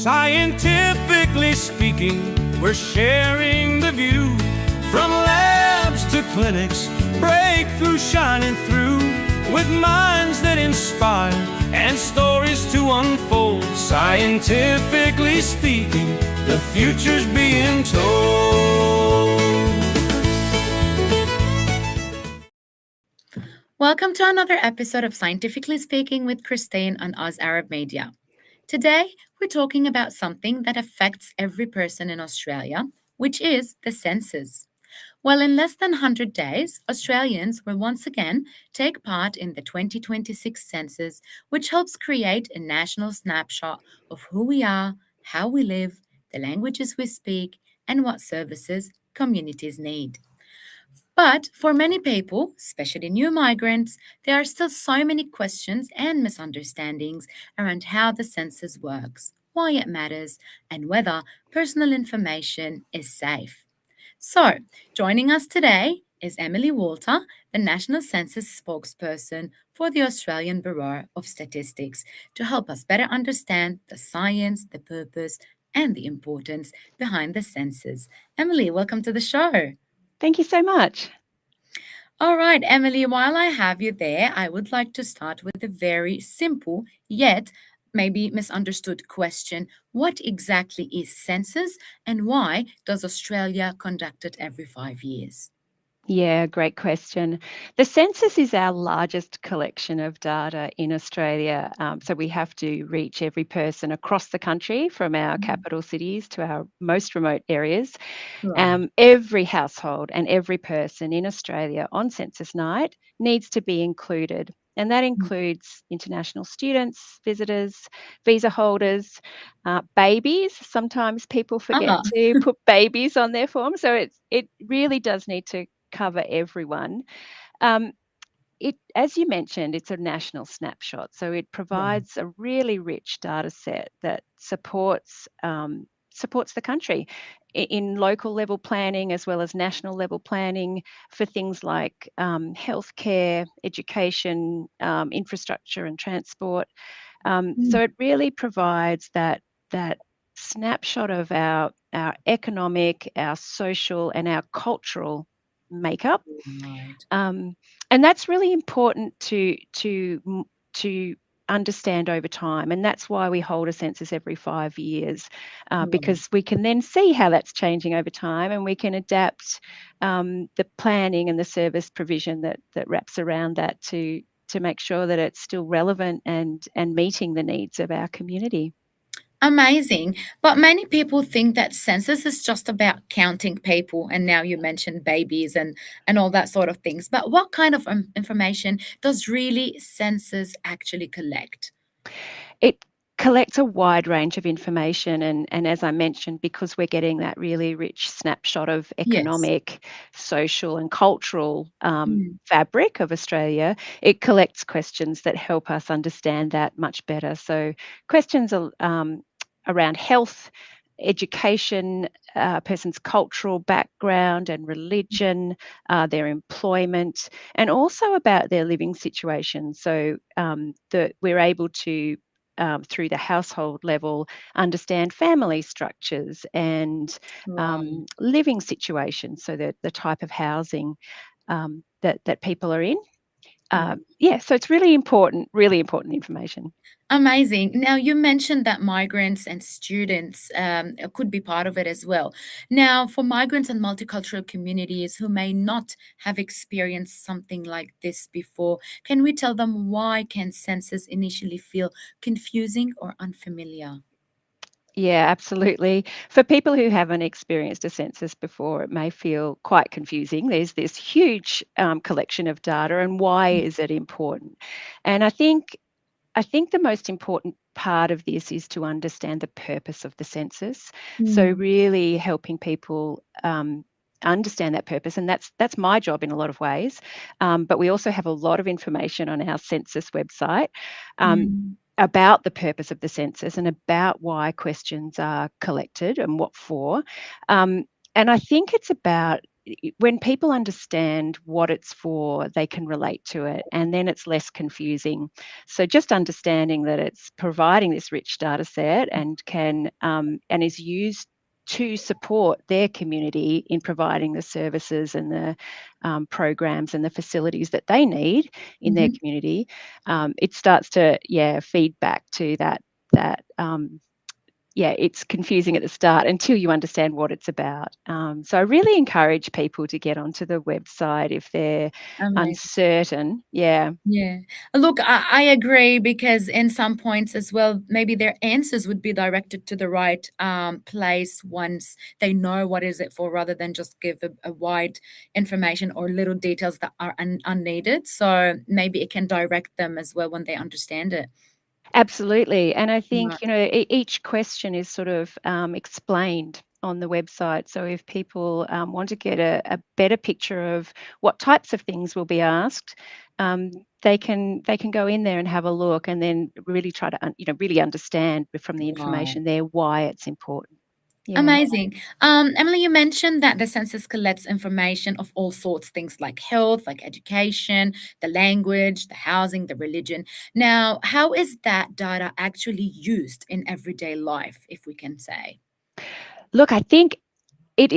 Scientifically speaking, we're sharing the view. From labs to clinics, breakthrough shining through, with minds that inspire and stories to unfold. Scientifically speaking, the future's being told. Welcome to another episode of Scientifically Speaking with Christine on Oz Arab Media. Today, we're talking about something that affects every person in Australia, which is the census. Well, in less than 100 days, Australians will once again take part in the 2026 census, which helps create a national snapshot of who we are, how we live, the languages we speak, and what services communities need. But for many people, especially new migrants, there are still so many questions and misunderstandings around how the census works, why it matters, and whether personal information is safe. So, joining us today is Emily Walter, the National Census Spokesperson for the Australian Bureau of Statistics, to help us better understand the science, the purpose, and the importance behind the census. Emily, welcome to the show. Thank you so much. All right, Emily, while I have you there, I would like to start with a very simple yet maybe misunderstood question. What exactly is census and why does Australia conduct it every 5 years? Yeah, great question. The census is our largest collection of data in Australia. So we have to reach every person across the country, from our capital cities to our most remote areas. Right. Every household and every person in Australia on census night needs to be included. And that includes international students, visitors, visa holders, babies. Sometimes people forget Ah, to put babies on their form. So it really does need to cover everyone. Um, as you mentioned, it's a national snapshot. So it right. provides a really rich data set that supports the country in local level planning as well as national level planning for things like healthcare, education, infrastructure, and transport. So it really provides that snapshot of our economic, our social, and our cultural makeup. Right. And that's really important to understand over time, and that's why we hold a census every 5 years, Right. because we can then see how that's changing over time, and we can adapt the planning and the service provision that wraps around that to make sure that it's still relevant and meeting the needs of our community. Amazing. But many people think that census is just about counting people. And now you mentioned babies and all that sort of things. But what kind of information does really census actually collect? It collects a wide range of information, and as I mentioned, because we're getting that really rich snapshot of Yes. economic, social, and cultural Mm. fabric of Australia, it collects questions that help us understand that much better. So questions around health, education, a person's cultural background and religion, their employment, and also about their living situation. So that we're able to, through the household level, understand family structures and Right. living situations. So that the type of housing that people are in. Yeah, so it's really important information. Amazing. Now, you mentioned that migrants and students could be part of it as well. Now, for migrants and multicultural communities who may not have experienced something like this before, can we tell them why can census initially feel confusing or unfamiliar? Yeah, absolutely. For people who haven't experienced a census before, it may feel quite confusing. There's this huge collection of data, and why is it important? And I think the most important part of this is to understand the purpose of the census. So Mm. really helping people understand that purpose, and that's my job in a lot of ways. But we also have a lot of information on our census website. Um, Mm. about the purpose of the census and about why questions are collected and what for. And I think it's about when people understand what it's for, they can relate to it, and then it's less confusing. So just understanding that it's providing this rich data set and and is used to support their community in providing the services and the programs and the facilities that they need in their Mhm. community, it starts to feed back to that it's confusing at the start until you understand what it's about. So I really encourage people to get onto the website if they're Amazing. uncertain. Yeah, Yeah. Look, I agree because in some points as well, maybe their answers would be directed to the right place once they know what is it for, rather than just give a wide information or little details that are unneeded. So maybe it can direct them as well when they understand it. absolutely. And I Right. think, each question is sort of explained on the website. So if people want to get a better picture of what types of things will be asked, um, they can go in there and have a look, and then really try to really understand from the Wow. information there why it's important. Yeah. Amazing. Emily, you mentioned that the census collects information of all sorts, things like health, like education, the language, the housing, the religion. Now, how is that data actually used in everyday life, if we can say? Look, I think it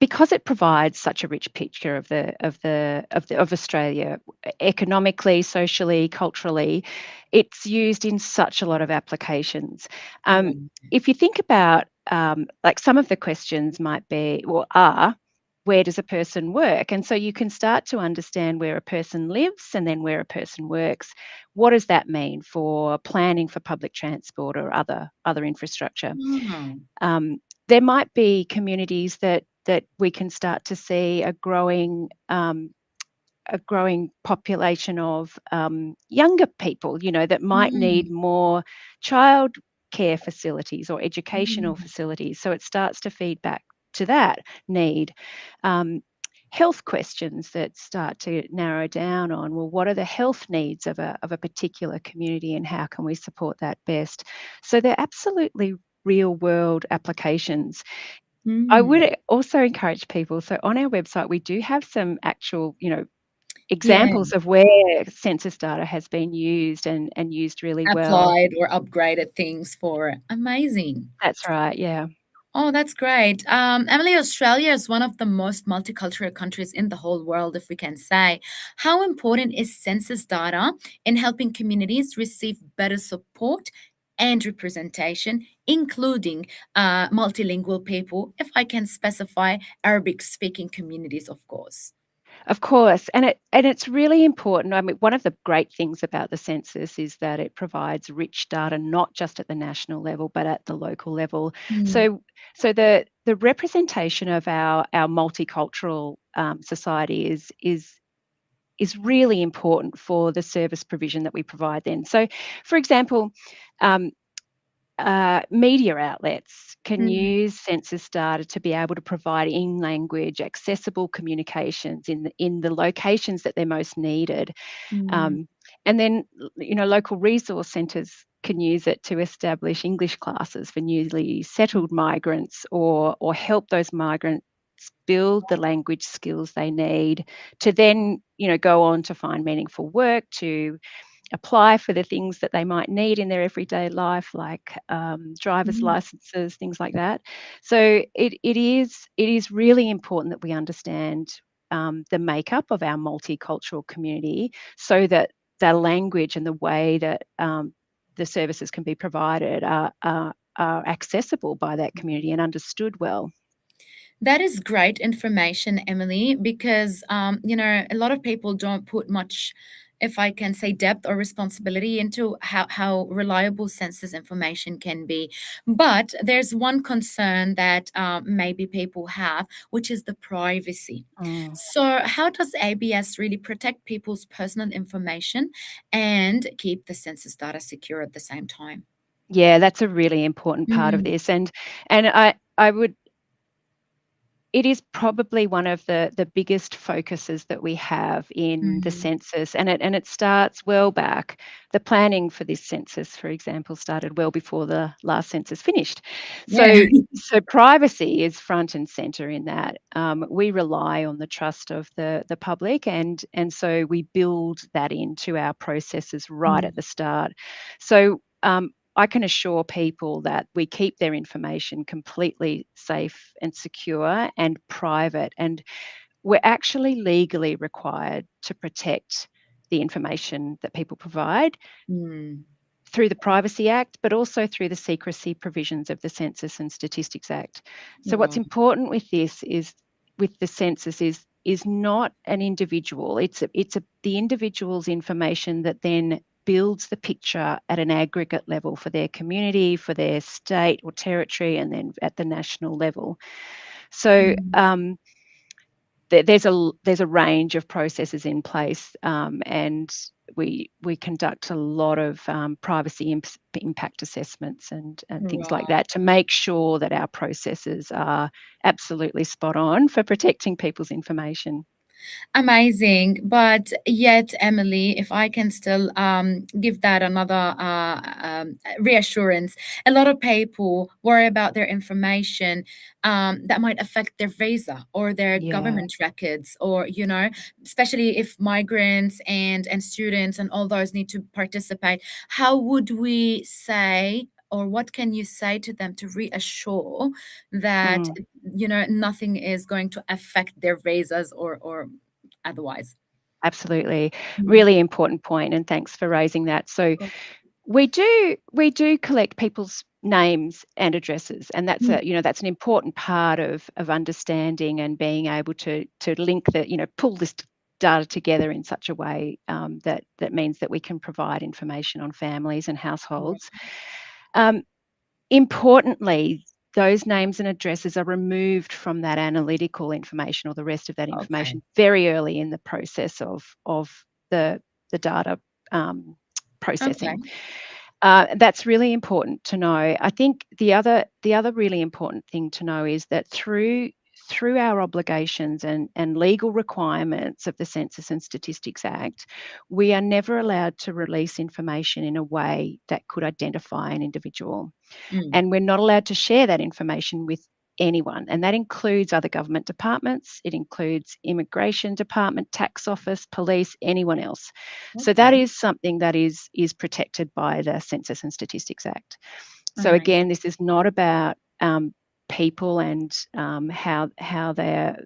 because it provides such a rich picture of Australia economically, socially, culturally. It's used in such a lot of applications. Um, Right. if you think about like some of the questions might be or are, where does a person work? And so you can start to understand where a person lives and then where a person works. What does that mean for planning for public transport or other infrastructure? Oh. Um, there might be communities that we can start to see a growing population of younger people, that might need Mm, more child care facilities or educational mm, facilities. So it starts to feed back to that need. Um, Health questions that start to narrow down on, well, what are the health needs of a particular community and how can we support that best? So they're absolutely real world applications. I mm. would also encourage people, so on our website, we do have some actual, Yeah, examples of where census data has been used and used really well. applied or upgraded things for amazing. That's right, yeah. Oh, that's great. Emily, Australia is one of the most multicultural countries in the whole world, if we can say. How important is census data in helping communities receive better support and representation, including multilingual people, if I can specify Arabic speaking communities, of course? Of course, and it's really important. I mean, one of the great things about the census is that it provides rich data, not just at the national level, but at the local level. Mm, So the representation of our multicultural society is really important for the service provision that we provide then. So, for example, um, media outlets can mm, use census data to be able to provide in language accessible communications in the locations that they're most needed. mm, um, and then local resource centres can use it to establish English classes for newly settled migrants, or help those migrants build the language skills they need to then go on to find meaningful work, to apply for the things that they might need in their everyday life, like driver's mm. licenses, things like that. So it is really important that we understand the makeup of our multicultural community, so that the language and the way that the services can be provided are accessible by that community and understood well. That is great information, Emily, because a lot of people don't put much, if I can say, depth or responsibility into how reliable census information can be. But there's one concern that maybe people have, which is the privacy. Mm. So, how does ABS really protect people's personal information and keep the census data secure at the same time? Yeah, that's a really important part of Mm, this, and I would it is probably one of the biggest focuses that we have in the Mm. census, and it starts well back. The planning for this census, for example, started well before the last census finished. Yeah. So privacy is front and center in that. We rely on the trust of the public, and so we build that into our processes right Mm. at the start. So I can assure people that we keep their information completely safe and secure and private. And we're actually legally required to protect the information that people provide Mm. through the Privacy Act, but also through the secrecy provisions of the Census and Statistics Act. So what's Wow. important with this is with the census is not an individual. It's the individual's information that then builds the picture at an aggregate level for their community, for their state or territory, and then at the national level. So Mm. there's a range of processes in place, and we conduct a lot of privacy impact assessments and things like Right. that to make sure that our processes are absolutely spot on for protecting people's information. Amazing. But yet, Emily, if I can still give that another reassurance, a lot of people worry about their information that might affect their visa or their Yeah. government records, or, especially if migrants and students and all those need to participate. How would we say, or what can you say to them to reassure that, Mm. nothing is going to affect their visas or otherwise? Absolutely. Mm. Really important point, and thanks for raising that. So Cool. we do collect people's names and addresses, and that's Mm. that's an important part of understanding and being able to link pull this data together in such a way that means that we can provide information on families and Right. households. Um, Importantly, those names and addresses are removed from that analytical information or the rest of that Okay. information very early in the process of the data Okay. processing. That's really important to know. I think the other really important thing to know is that through our obligations and legal requirements of the Census and Statistics Act, we are never allowed to release information in a way that could identify an individual. Mm. And we're not allowed to share that information with anyone. And that includes other government departments, it includes immigration department, tax office, police, anyone else. So Okay. that is something that is protected by the Census and Statistics Act. So Amazing. again, this is not about people and how their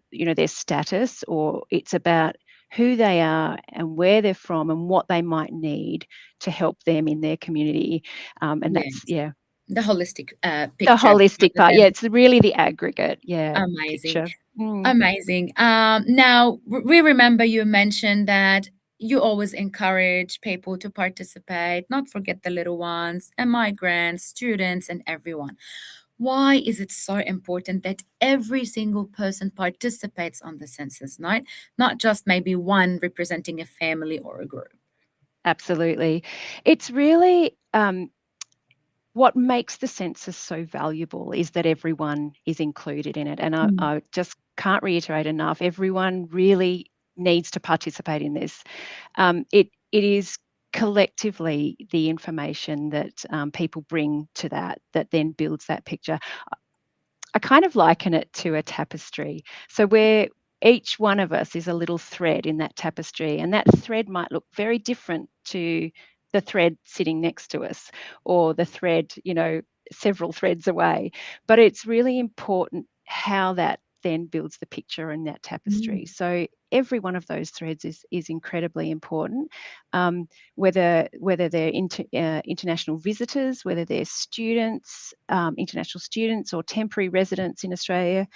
status, or it's about who they are and where they're from and what they might need to help them in their community. And that's, Yes. yeah, The holistic the picture holistic rather part. than Yeah, it's really the aggregate, yeah, amazing. picture. Mm. Amazing. Now, we remember you mentioned that you always encourage people to participate, not forget the little ones, and migrants, students, and everyone. Why is it so important that every single person participates on the census, not just maybe one representing a family or a group? Absolutely. It's really what makes the census so valuable is that everyone is included in it. And Mm. I just can't reiterate enough, everyone really needs to participate in this. It is collectively the information that people bring to that then builds that picture. I kind of liken it to a tapestry. So where each one of us is a little thread in that tapestry, and that thread might look very different to the thread sitting next to us, or the thread, several threads away. But it's really important how that then builds the picture in that tapestry. Mm. So every one of those threads is incredibly important. Whether they're international visitors, whether they're students, international students, or temporary residents in Australia,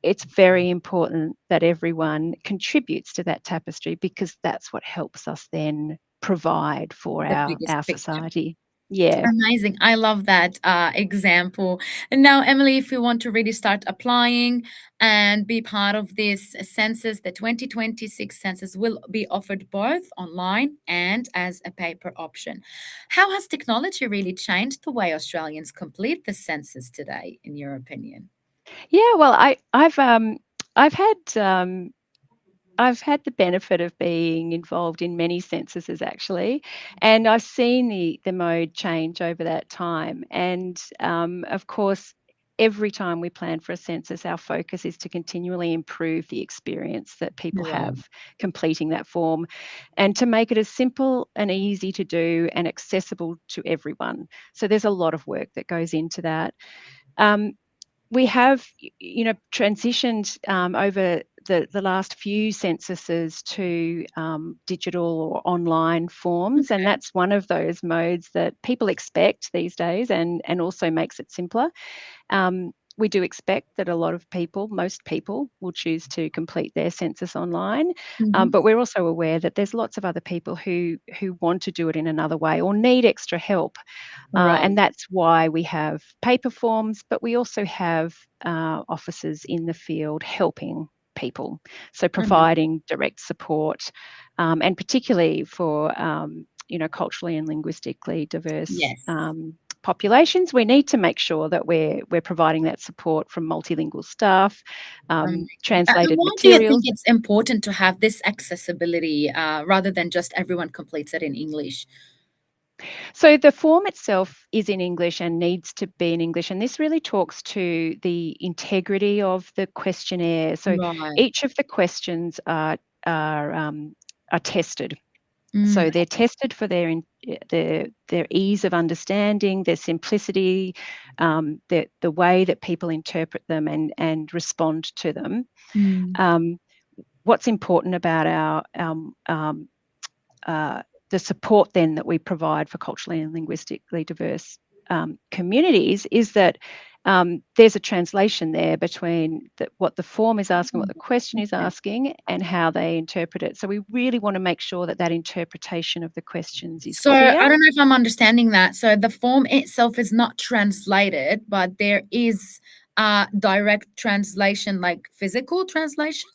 it's very important that everyone contributes to that tapestry, because that's what helps us then provide for The our biggest our picture. society. Yeah. Amazing. I love that example. And now, Emily, if you want to really start applying and be part of this census, the 2026 census will be offered both online and as a paper option. How has technology really changed the way Australians complete the census today, in your opinion? Yeah, well, I've had I've had the benefit of being involved in many censuses actually, and I've seen the mode change over that time. And of course, every time we plan for a census, our focus is to continually improve the experience that people Right. have completing that form, and to make it as simple and easy to do and accessible to everyone. So there's a lot of work that goes into that. Um, we have, transitioned over the last few censuses to digital or online forms, and Okay. that's one of those modes that people expect these days, and also makes it simpler. We do expect that a lot of people, most people, will choose to complete their census online, Mhm. but we're also aware that there's lots of other people who want to do it in another way or need extra help, and Right. that's why we have paper forms, but we also have officers in the field helping people. So Amazing. providing direct support, and particularly for culturally and linguistically diverse Yes. populations, we need to make sure that we're providing that support from multilingual staff, Amazing. And translated why do you think materials. it's important to have this accessibility rather than just everyone completes it in English? So the form itself is in English and needs to be in English, and this really talks to the integrity of the questionnaire. So Right. each of the questions are are tested. Mm, So they're tested for their ease of understanding, their simplicity, the way that people interpret them and respond to them. mm. Um, what's important about uh, the support then that we provide for culturally and linguistically diverse communities is that there's a translation there between what the form is asking, what the question is Okay. asking, and how they interpret it. So we really want to make sure that that interpretation of the questions is So I clear. don't know if I'm understanding that. So the form itself is not translated, but there is direct translation, like physical translation.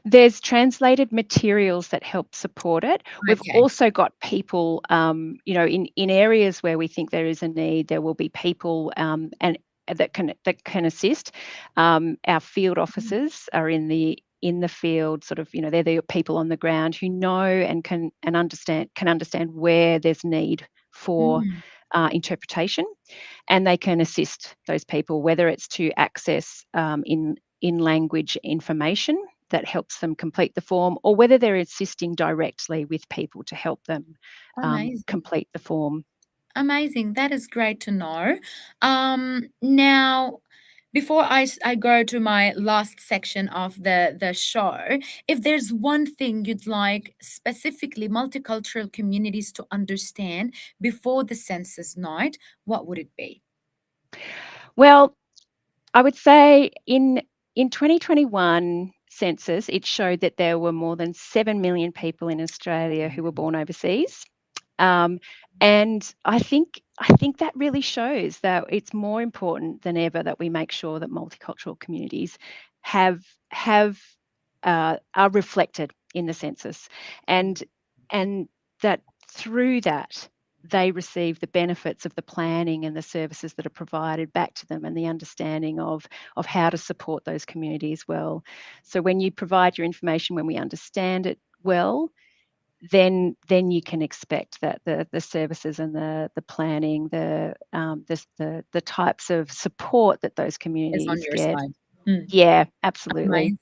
There's translated materials that help support it. We've Okay. also got people, in areas where we think there is a need, there will be people and that can assist. Our field Mm, officers are in the field, sort of, they're the people on the ground who know and can understand where there's need for mm. interpretation, and they can assist those people, whether it's to access in language information that helps them complete the form, or whether they're assisting directly with people to help them Amazing. complete the form. Amazing. That is great to know. Now, before I go to my last section of the show, if there's one thing you'd like specifically multicultural communities to understand before the census night, what would it be? Well, I would say in 2021 census, it showed that there were more than 7 million people in Australia who were born overseas. Um, and I think that really shows that it's more important than ever that we make sure that multicultural communities have are reflected in the census, and and that through that they receive the benefits of the planning and the services that are provided back to them, and the understanding of how to support those communities well. So when you provide your information, when we understand it well, then you can expect that the services and the planning, the types of support that those Is on communities your get. side. Hmm. Yeah, absolutely. Amazing.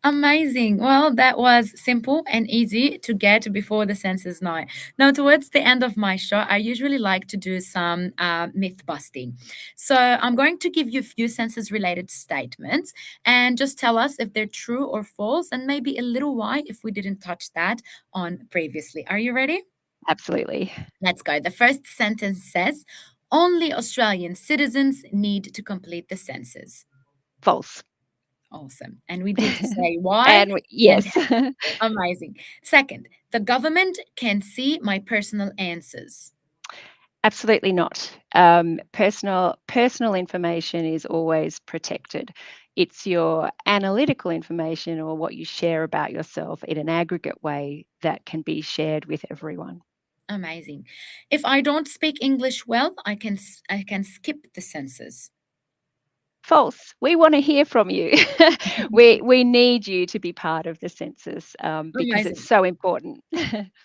Amazing. Well, that was simple and easy to get before the census night. Now, towards the end of my show, I usually like to do some myth busting. So, I'm going to give you a few census related statements and just tell us if they're true or false, and maybe a little why if we didn't touch that on previously. Are you ready? Absolutely. Let's go. The first sentence says only Australian citizens need to complete the census. False. Awesome. And we did say why. And Yes. amazing. Second, the government can see my personal answers. Absolutely not. Personal information is always protected. It's your analytical information or what you share about yourself in an aggregate way that can be shared with everyone. Amazing. If I don't speak English well, I can skip the census. False. We want to hear from you. We need you to be part of the census because it's Amazing. so important.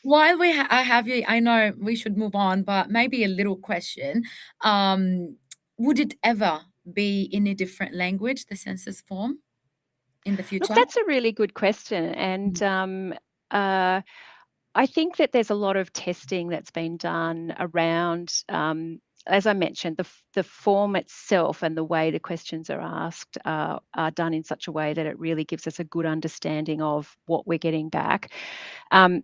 While I have you, I know we should move on, but maybe a little question. Would it ever be in a different language, the census form, in the Look, future? that's a really good question, and Mm. uh, I think that there's a lot of testing that's been done around, as I mentioned, the form itself and the way the questions are asked are done in such a way that it really gives us a good understanding of what we're getting back. Um,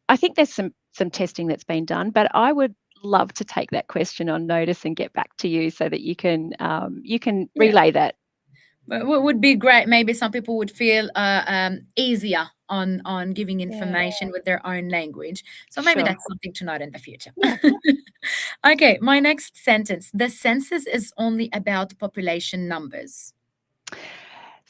I think there's some testing that's been done, but I would love to take that question on notice and get back to you so that you can Yeah. relay that. But what would be great, maybe some people would feel easier on giving Yeah, information with their own language. So maybe sure. that's something to note in the future. Yeah. Okay, my next sentence. The census is only about population numbers.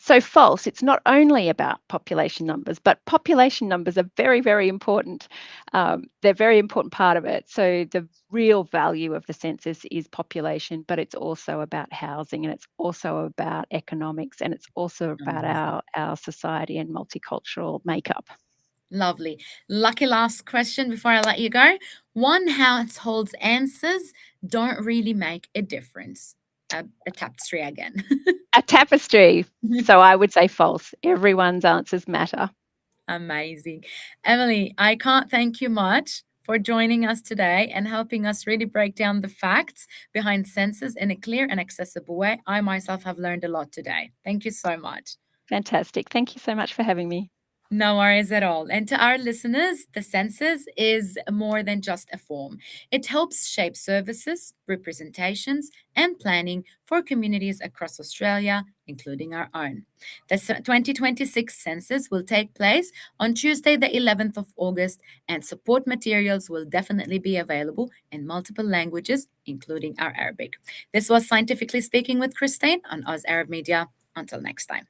So false. It's not only about population numbers, but population numbers are very, very important. They're a very important part of it. So the real value of the census is population, but it's also about housing, and it's also about economics, and it's also about Amazing. our society and multicultural makeup. Lovely. Lucky last question before I let you go. One household's answers don't really make a difference. A tapestry again. A tapestry. So I would say false. Everyone's answers matter. Amazing. Emily, I can't thank you much for joining us today and helping us really break down the facts behind census in a clear and accessible way. I myself have learned a lot today. Thank you so much. Fantastic. Thank you so much for having me. No worries at all. And to our listeners, the census is more than just a form. It helps shape services, representations, and planning for communities across Australia, including our own. The 2026 census will take place on Tuesday, the 11th of August, and support materials will definitely be available in multiple languages, including our Arabic. This was Scientifically Speaking with Christine on Oz Arab Media. Until next time.